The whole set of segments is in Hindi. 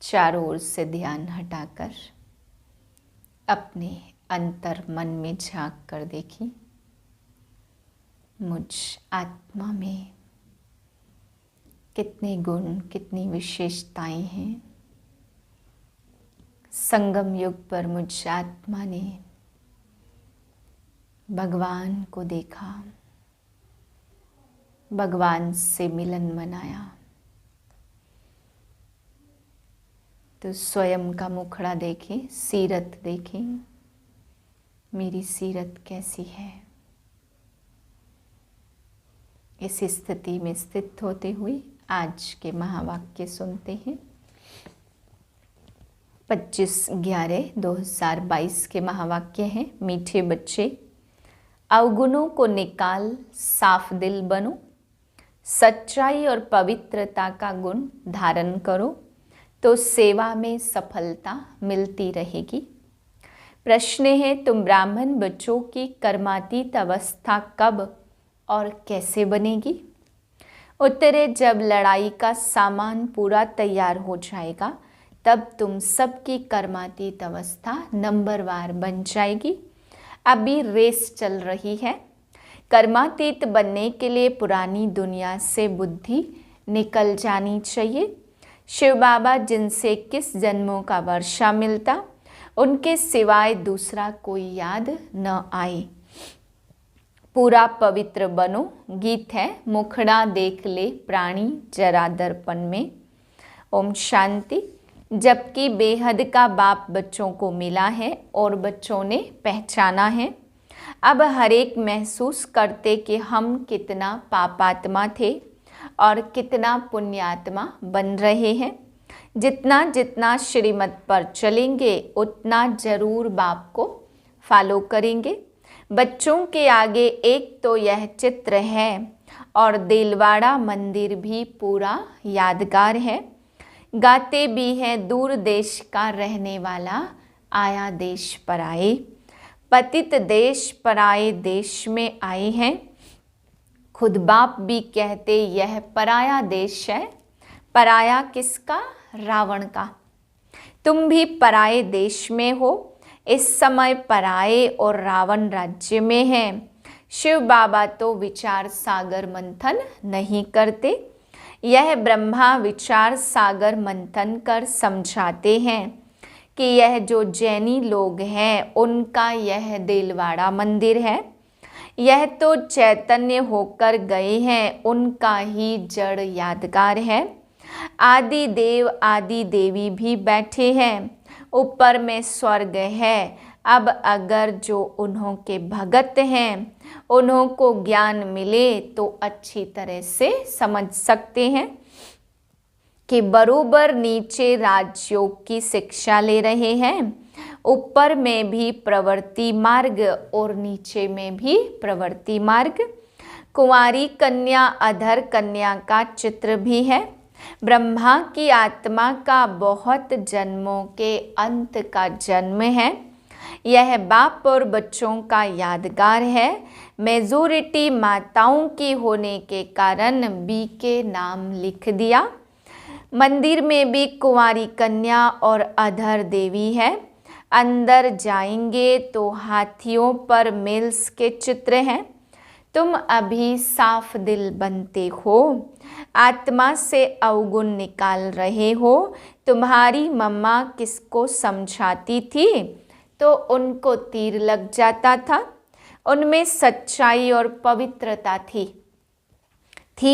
चारों ओर से ध्यान हटाकर अपने अंतर मन में झांक कर देखिए, मुझ आत्मा में कितने गुण, कितनी विशेषताएं हैं। संगम युग पर मुझ आत्मा ने भगवान को देखा, भगवान से मिलन मनाया। तो स्वयं का मुखड़ा देखें, सीरत देखें, मेरी सीरत कैसी है। इस स्थिति में स्थित होते हुए आज के महावाक्य सुनते हैं। 25/11/2022 के महावाक्य हैं। मीठे बच्चे, अवगुणों को निकाल साफ दिल बनो, सच्चाई और पवित्रता का गुण धारण करो तो सेवा में सफलता मिलती रहेगी। प्रश्न है, तुम ब्राह्मण बच्चों की कर्मातीत अवस्था कब और कैसे बनेगी? उत्तर है, जब लड़ाई का सामान पूरा तैयार हो जाएगा तब तुम सबकी कर्मातीत अवस्था नंबरवार बन जाएगी। अभी रेस चल रही है। कर्मातीत बनने के लिए पुरानी दुनिया से बुद्धि निकल जानी चाहिए। शिव बाबा जिनसे 21 जन्मों का वर्षा मिलता, उनके सिवाय दूसरा कोई याद न आए। पूरा पवित्र बनो। गीत है, मुखड़ा देख ले प्राणी जरा दर्पण में। ओम शांति। जबकि बेहद का बाप बच्चों को मिला है और बच्चों ने पहचाना है। अब हर एक महसूस करते कि हम कितना पापात्मा थे और कितना पुण्यात्मा बन रहे हैं। जितना जितना श्रीमत पर चलेंगे उतना जरूर बाप को फॉलो करेंगे। बच्चों के आगे एक तो यह चित्र है और देलवाड़ा मंदिर भी पूरा यादगार है। गाते भी हैं, दूर देश का रहने वाला आया देश पर आए। पतित देश पराए देश में आए हैं। खुद बाप भी कहते यह पराया देश है। पराया किसका? रावण का। तुम भी पराए देश में हो। इस समय पराए और रावण राज्य में है। शिव बाबा तो विचार सागर मंथन नहीं करते। यह ब्रह्मा विचार सागर मंथन कर समझाते हैं कि यह जो जैनी लोग हैं उनका यह देलवाड़ा मंदिर है। यह तो चैतन्य होकर गए हैं, उनका ही जड़ यादगार है। आदि देव आदि देवी भी बैठे हैं। ऊपर में स्वर्ग है। अब अगर जो उन्हों के भगत हैं उन्हों को ज्ञान मिले तो अच्छी तरह से समझ सकते हैं कि बरोबर नीचे राजयोग की शिक्षा ले रहे हैं। ऊपर में भी प्रवृत्ति मार्ग और नीचे में भी प्रवृत्ति मार्ग। कुंवारी कन्या अधर कन्या का चित्र भी है। ब्रह्मा की आत्मा का बहुत जन्मों के अंत का जन्म है। यह बाप और बच्चों का यादगार है। मेजोरिटी माताओं की होने के कारण बी के नाम लिख दिया। मंदिर में भी कुंवारी कन्या और अधर देवी है। अंदर जाएंगे तो हाथियों पर मिल्स के चित्र हैं। तुम अभी साफ दिल बनते हो, आत्मा से अवगुण निकाल रहे हो। तुम्हारी मम्मा किसको समझाती थी तो उनको तीर लग जाता था। उनमें सच्चाई और पवित्रता थी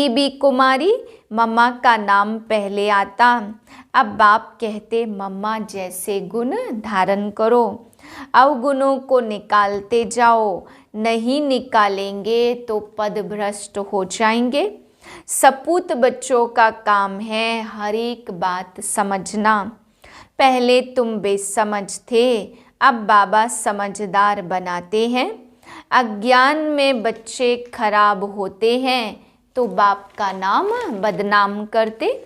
भी कुमारी। मम्मा का नाम पहले आता। अब बाप कहते मम्मा जैसे गुण धारण करो, अवगुणों को निकालते जाओ। नहीं निकालेंगे तो पद भ्रष्ट हो जाएंगे। सपूत बच्चों का काम है हर एक बात समझना। पहले तुम बेसमझ थे, अब बाबा समझदार बनाते हैं। अज्ञान में बच्चे खराब होते हैं तो बाप का नाम बदनाम करते।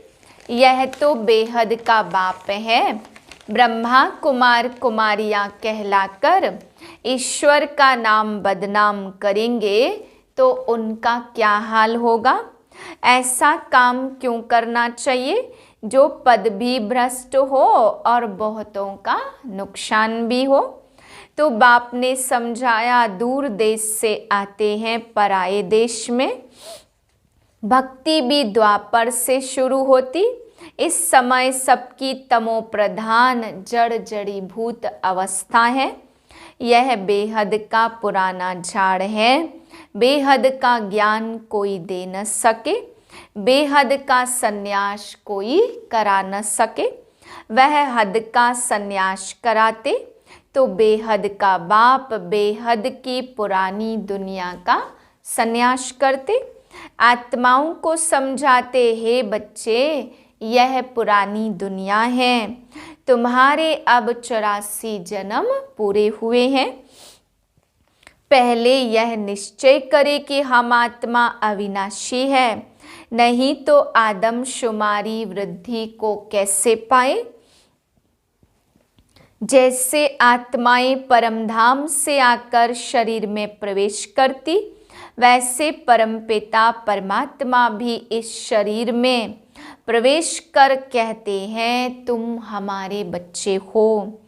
यह तो बेहद का बाप है। ब्रह्मा कुमार कुमारियाँ कहलाकर ईश्वर का नाम बदनाम करेंगे तो उनका क्या हाल होगा? ऐसा काम क्यों करना चाहिए जो पद भी भ्रष्ट हो और बहुतों का नुकसान भी हो। तो बाप ने समझाया, दूर देश से आते हैं पराये देश में, भक्ति भी द्वापर से शुरू होती। इस समय सबकी तमो प्रधान जड़ जड़ीभूत अवस्था है। यह बेहद का पुराना झाड़ है, बेहद का ज्ञान कोई दे न सके, बेहद का सन्यास कोई करा न सके। वह हद का सन्यास कराते तो बेहद का बाप बेहद की पुरानी दुनिया का सन्यास करते। आत्माओं को समझाते, हे बच्चे यह पुरानी दुनिया है, तुम्हारे अब 84 जन्म पूरे हुए हैं। पहले यह निश्चय करे कि हम आत्मा अविनाशी है, नहीं तो आदमशुमारी वृद्धि को कैसे पाए। जैसे आत्माएं परमधाम से आकर शरीर में प्रवेश करती, वैसे परमपिता परमात्मा भी इस शरीर में प्रवेश कर कहते हैं, तुम हमारे बच्चे हो,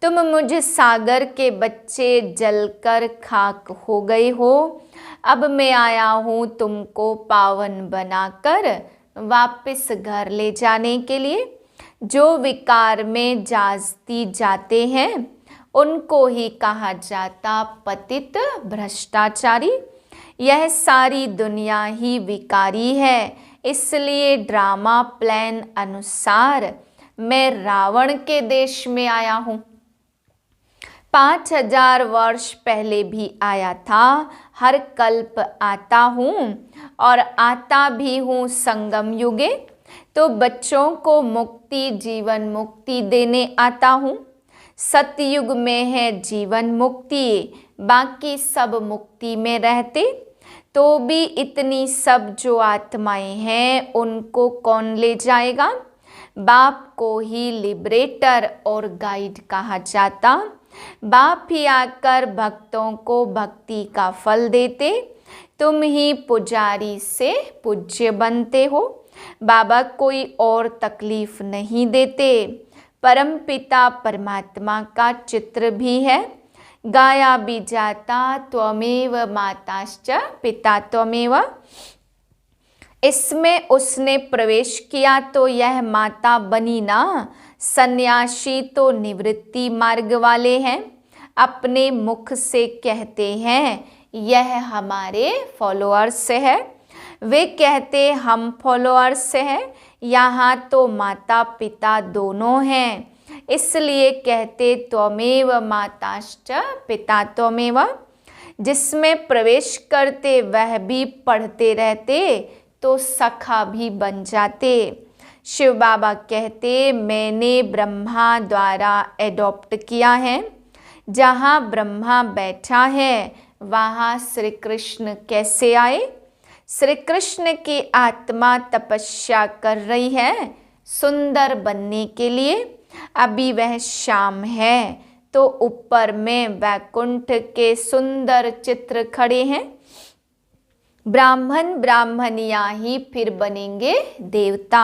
तुम मुझ सागर के बच्चे जलकर खाक हो गए हो। अब मैं आया हूँ तुमको पावन बनाकर वापस घर ले जाने के लिए। जो विकार में जाती जाते हैं उनको ही कहा जाता पतित भ्रष्टाचारी। यह सारी दुनिया ही विकारी है, इसलिए ड्रामा प्लान अनुसार मैं रावण के देश में आया हूँ। 5000 वर्ष पहले भी आया था, हर कल्प आता हूँ और आता भी हूँ संगम युगे। तो बच्चों को मुक्ति जीवन मुक्ति देने आता हूँ। सतयुग में है जीवन मुक्ति, बाकी सब मुक्ति में रहते। तो भी इतनी सब जो आत्माएं हैं उनको कौन ले जाएगा। बाप को ही लिबरेटर और गाइड कहा जाता। बाप ही आकर भक्तों को भक्ति का फल देते। तुम ही पुजारी से पूज्य बनते हो। बाबा कोई और तकलीफ नहीं देते। परम पिता परमात्मा का चित्र भी है, गाया भी जाता, त्वमेव माताश्च पिता त्वमेव। इसमें उसने प्रवेश किया तो यह माता बनी ना। सन्यासी तो निवृत्ति मार्ग वाले हैं, अपने मुख से कहते हैं यह हमारे फॉलोअर्स है। वे कहते हम फॉलोअर्स हैं। यहाँ तो माता पिता दोनों हैं, इसलिए कहते त्वमेव माताश्च पिता त्वमेव। जिसमें प्रवेश करते वह भी पढ़ते रहते तो सखा भी बन जाते। शिव बाबा कहते मैंने ब्रह्मा द्वारा एडॉप्ट किया है। जहाँ ब्रह्मा बैठा है वहाँ श्री कृष्ण कैसे आए। श्री कृष्ण की आत्मा तपस्या कर रही है सुंदर बनने के लिए। अभी वह शाम है तो ऊपर में वैकुंठ के सुंदर चित्र खड़े हैं। ब्राह्मण ब्राह्मणियाँ ही फिर बनेंगे देवता।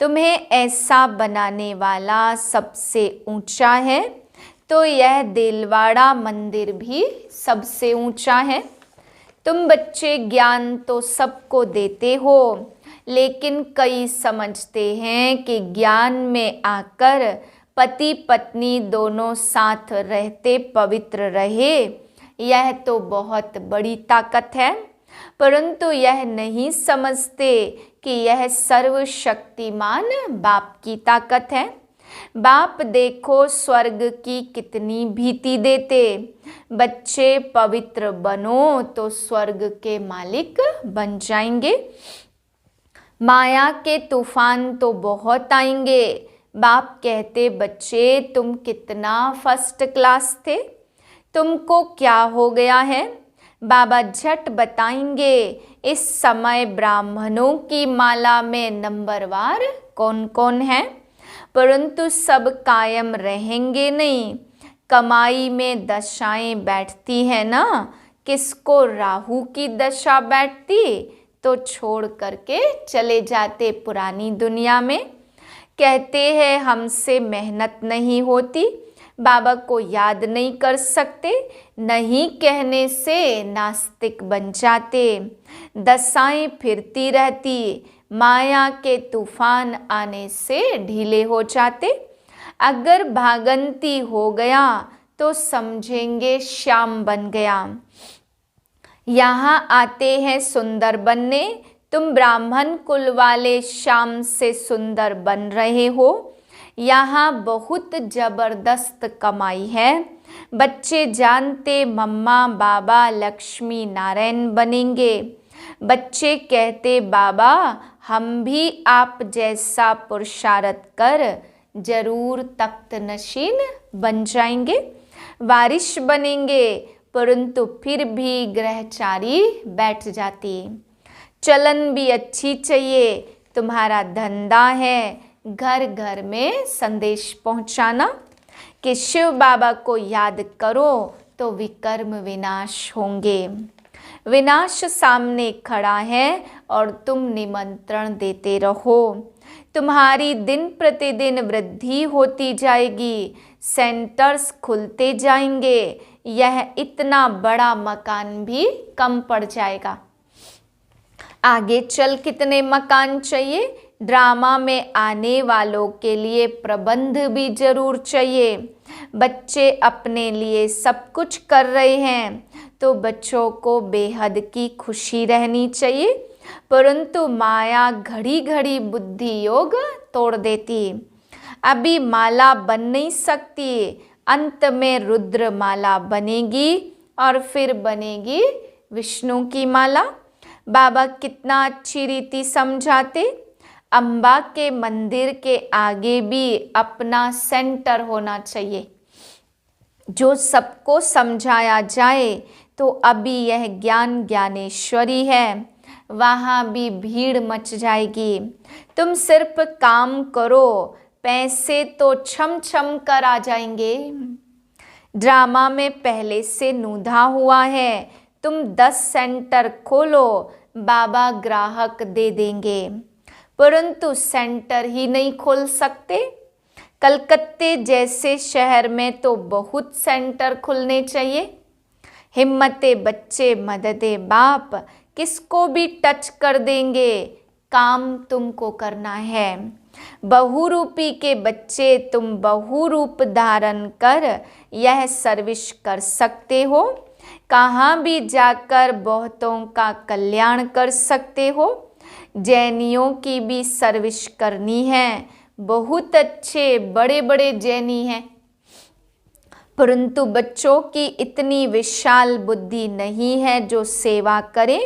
तुम्हें ऐसा बनाने वाला सबसे ऊंचा है, तो यह देलवाड़ा मंदिर भी सबसे ऊंचा है। तुम बच्चे ज्ञान तो सबको देते हो, लेकिन कई समझते हैं कि ज्ञान में आकर पति पत्नी दोनों साथ रहते पवित्र रहे, यह तो बहुत बड़ी ताकत है। परंतु यह नहीं समझते कि यह सर्वशक्तिमान बाप की ताकत है। बाप देखो स्वर्ग की कितनी भीति देते। बच्चे पवित्र बनो तो स्वर्ग के मालिक बन जाएंगे। माया के तूफान तो बहुत आएंगे। बाप कहते बच्चे तुम कितना फर्स्ट क्लास थे, तुमको क्या हो गया है। बाबा झट बताएंगे इस समय ब्राह्मणों की माला में नंबरवार कौन कौन है, परंतु सब कायम रहेंगे नहीं। कमाई में दशाएं बैठती है ना, किसको राहु की दशा बैठती तो छोड़ करके चले जाते पुरानी दुनिया में। कहते हैं हमसे मेहनत नहीं होती, बाबा को याद नहीं कर सकते, नहीं कहने से नास्तिक बन जाते। दशाएं फिरती रहती, माया के तूफान आने से ढीले हो जाते। अगर भागंती हो गया तो समझेंगे श्याम बन गया। यहाँ आते हैं सुंदर बनने, तुम ब्राह्मण कुल वाले श्याम से सुंदर बन रहे हो। यहाँ बहुत जबरदस्त कमाई है। बच्चे जानते मम्मा बाबा लक्ष्मी नारायण बनेंगे। बच्चे कहते बाबा हम भी आप जैसा पुरुषार्थ कर जरूर तख्त नशीन बन जाएंगे, वारिश बनेंगे, परंतु फिर भी ग्रहचारी बैठ जाती। चलन भी अच्छी चाहिए, तुम्हारा धंधा है घर घर में संदेश पहुंचाना कि शिव बाबा को याद करो तो विकर्म विनाश होंगे। विनाश सामने खड़ा है और तुम निमंत्रण देते रहो। तुम्हारी दिन प्रतिदिन वृद्धि होती जाएगी, सेंटर्स खुलते जाएंगे, यह इतना बड़ा मकान भी कम पड़ जाएगा। आगे चल कितने मकान चाहिए? ड्रामा में आने वालों के लिए प्रबंध भी जरूर चाहिए। बच्चे अपने लिए सब कुछ कर रहे हैं तो बच्चों को बेहद की खुशी रहनी चाहिए, परंतु माया घड़ी घड़ी बुद्धि योग तोड़ देती। अभी माला बन नहीं सकती, अंत में रुद्र माला बनेगी और फिर बनेगी विष्णु की माला। बाबा कितना अच्छी रीति समझाते। अम्बा के मंदिर के आगे भी अपना सेंटर होना चाहिए जो सबको समझाया जाए। तो अभी यह ज्ञान ज्ञानेश्वरी है, वहाँ भी भीड़ मच जाएगी। तुम सिर्फ काम करो, पैसे तो छम छम कर आ जाएंगे। ड्रामा में पहले से नूधा हुआ है, तुम 10 सेंटर खोलो, बाबा ग्राहक दे देंगे, परंतु सेंटर ही नहीं खोल सकते। कलकत्ते जैसे शहर में तो बहुत सेंटर खुलने चाहिए। हिम्मते बच्चे मददे बाप, किसको भी टच कर देंगे, काम तुमको करना है। बहुरूपी के बच्चे तुम बहुरूप धारण कर यह सर्विस कर सकते हो। कहाँ भी जाकर बहुतों का कल्याण कर सकते हो। जैनियों की भी सर्विस करनी है, बहुत अच्छे बड़े बड़े जैनी हैं, परंतु बच्चों की इतनी विशाल बुद्धि नहीं है जो सेवा करे,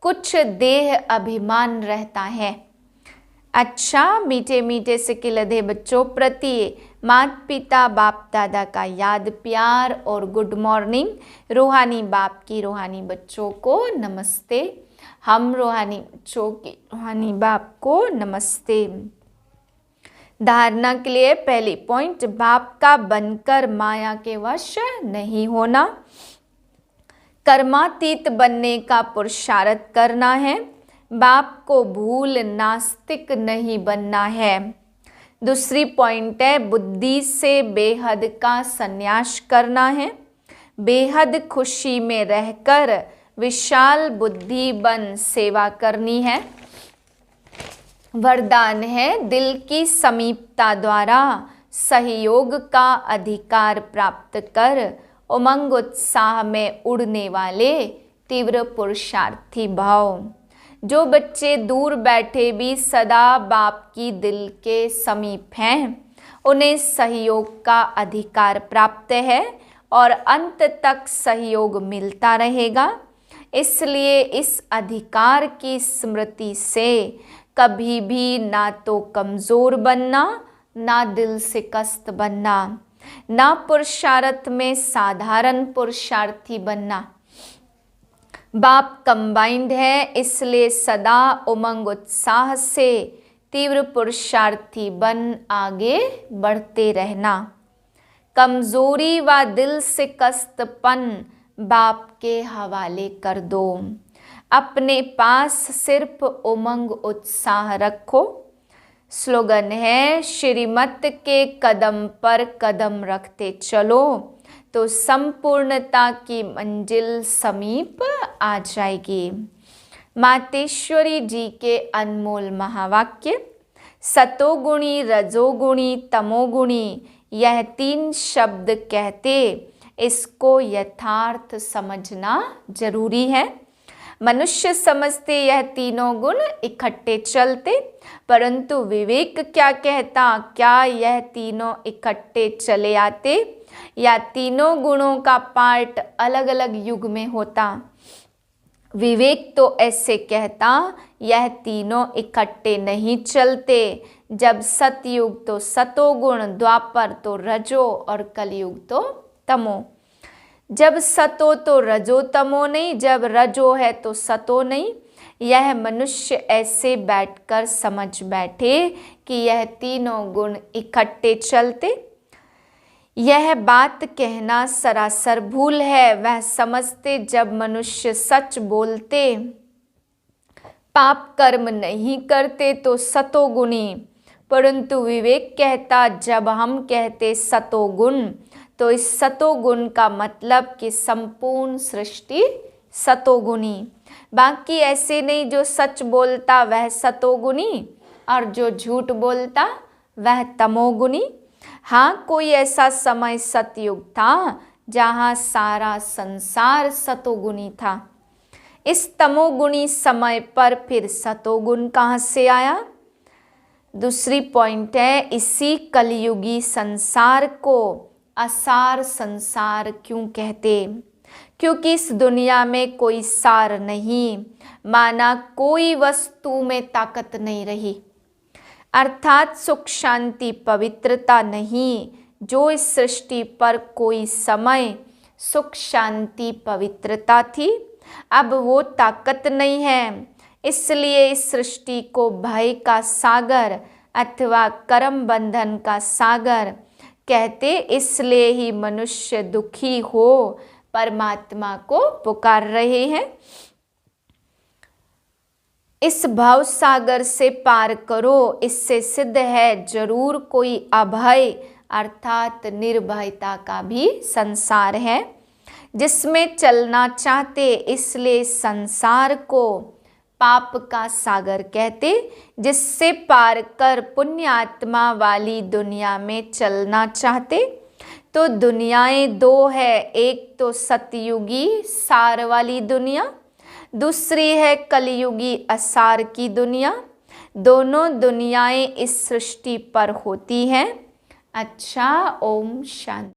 कुछ देह अभिमान रहता है। अच्छा, मीठे मीठे से खिलते बच्चों प्रति माता पिता बाप दादा का याद प्यार और गुड मॉर्निंग। रूहानी बाप की रूहानी बच्चों को नमस्ते। हम रूहानी बच्चों की रूहानी बाप को नमस्ते। धारणा के लिए पहली पॉइंट, बाप का बनकर माया के वश नहीं होना, कर्मातीत बनने का पुरुषार्थ करना है। बाप को भूल नास्तिक नहीं बनना है। दूसरी पॉइंट है, बुद्धि से बेहद का संन्यास करना है। बेहद खुशी में रहकर विशाल बुद्धि बन सेवा करनी है। वरदान है, दिल की समीपता द्वारा सहयोग का अधिकार प्राप्त कर उमंग उत्साह में उड़ने वाले तीव्र पुरुषार्थी भाव। जो बच्चे दूर बैठे भी सदा बाप की दिल के समीप हैं, उन्हें सहयोग का अधिकार प्राप्त है और अंत तक सहयोग मिलता रहेगा। इसलिए इस अधिकार की स्मृति से कभी भी ना तो कमज़ोर बनना, ना दिल से कष्ट बनना, ना पुरुषार्थ में साधारण पुरुषार्थी बनना। बाप कंबाइंड है, इसलिए सदा उमंग उत्साह से तीव्र पुरुषार्थी बन आगे बढ़ते रहना। कमजोरी व दिल से कष्टपन बाप के हवाले कर दो। अपने पास सिर्फ उमंग उत्साह रखो। स्लोगन है श्रीमत के कदम पर कदम रखते चलो तो संपूर्णता की मंजिल समीप आ जाएगी। मातेश्वरी जी के अनमोल महावाक्य, सतोगुणी, रजोगुणी, तमोगुणी, यह 3 शब्द कहते इसको यथार्थ समझना जरूरी है। मनुष्य समझते यह तीनों गुण इकट्ठे चलते, परंतु विवेक क्या कहता, क्या यह तीनों इकट्ठे चले आते या तीनों गुणों का पार्ट अलग अलग युग में होता। विवेक तो ऐसे कहता यह तीनों इकट्ठे नहीं चलते। जब सतयुग तो सतोगुण, द्वापर तो रजो और कलयुग तो तमो। जब सतो तो रजो तमो नहीं, जब रजो है तो सतो नहीं। यह मनुष्य ऐसे बैठकर समझ बैठे कि यह तीनों गुण इकट्ठे चलते। यह बात कहना सरासर भूल है। वह समझते जब मनुष्य सच बोलते, पाप कर्म नहीं करते तो सतोगुणी, परंतु विवेक कहता जब हम कहते सतोगुण तो इस सतोगुण का मतलब कि संपूर्ण सृष्टि सतोगुणी। बाकी ऐसे नहीं जो सच बोलता वह सतोगुणी और जो झूठ बोलता वह तमोगुणी। हाँ, कोई ऐसा समय सतयुग था जहाँ सारा संसार सतोगुणी था। इस तमोगुणी समय पर फिर सतोगुण कहाँ से आया? दूसरी पॉइंट है, इसी कलयुगी संसार को असार संसार क्यों कहते? क्योंकि इस दुनिया में कोई सार नहीं, माना कोई वस्तु में ताकत नहीं रही, अर्थात सुख शांति पवित्रता नहीं। जो इस सृष्टि पर कोई समय सुख शांति पवित्रता थी, अब वो ताकत नहीं है। इसलिए इस सृष्टि को भय का सागर अथवा कर्म बंधन का सागर कहते। इसलिए ही मनुष्य दुखी हो परमात्मा को पुकार रहे हैं। इस भव सागर से पार करो, इससे सिद्ध है जरूर कोई अभय अर्थात निर्भयता का भी संसार है जिसमें चलना चाहते। इसलिए संसार को पाप का सागर कहते, जिससे पार कर पुण्य आत्मा वाली दुनिया में चलना चाहते। तो दुनियाएं 2 है, एक तो सतयुगी सार वाली दुनिया, दूसरी है कलयुगी असार की दुनिया। दोनों दुनियाएं इस सृष्टि पर होती हैं। अच्छा, ओम शांति।